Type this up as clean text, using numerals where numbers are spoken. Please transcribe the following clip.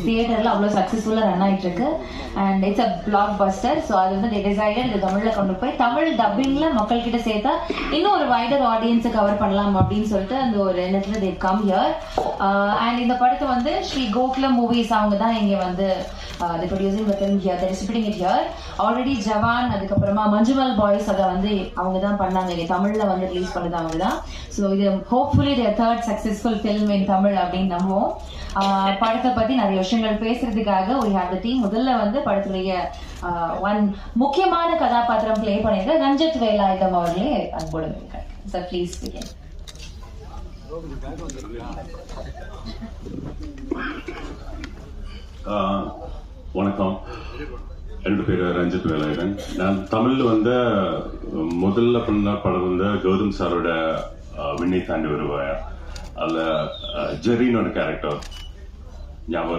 தியேட்டர்ல அவ்வளோ சக்ஸஸ்ஃபுல்லாக ரன் ஆகிட்டு இருக்கு and it's a black Bastar. So அது வந்து டிசைடட் இது தமிழில் கொண்டு போய் தமிழ் டப்பிங்கில் மக்கள் கிட்ட சேர்த்தா இன்னும் ஒரு வைடர் ஆடியன்ஸை கவர் பண்ணலாம் அப்படின்னு சொல்லிட்டு அந்த ஒரு எண்ணத்தில் தே கம் ஹியர். அண்ட் இந்த படத்தை வந்து ஸ்ரீ கோகுலம் மூவிஸ் அவங்க தான் இங்கே வந்து producing the film here, they're distributing it here. Already ஜவான் அதுக்கப்புறமா மஞ்சுமல் பாய்ஸ் அதை வந்து அவங்க தான் பண்ணாங்க, இங்கே தமிழில் வந்து ரிலீஸ் பண்ணது அவங்க தான். ஸோ இது hopefully their third successful film in Tamil அப்படின்னு நம்புவோம். படத்தை பத்தி நிறைய விஷயங்கள் பேசுறதுக்காக we have the team. முதல்ல வந்து படத்துடைய ஒன் முக்கியமான கதாபாத்திரம் பிளே பண்ணியிருக்க ரஞ்சித் வேலாயுதம் அவர்களே அன்போடு இருக்காங்க. Sir please begin. வணக்கம், என்னோட பேர் ரஞ்சித் வேலாயுதன். நான் தமிழில் வந்து முதல்ல பண்ண படம் வந்து கௌதம் சாரோட விண்ணை தாண்டி வருவார். அதில் ஜெரினோட கேரக்டர் ஞாபகம்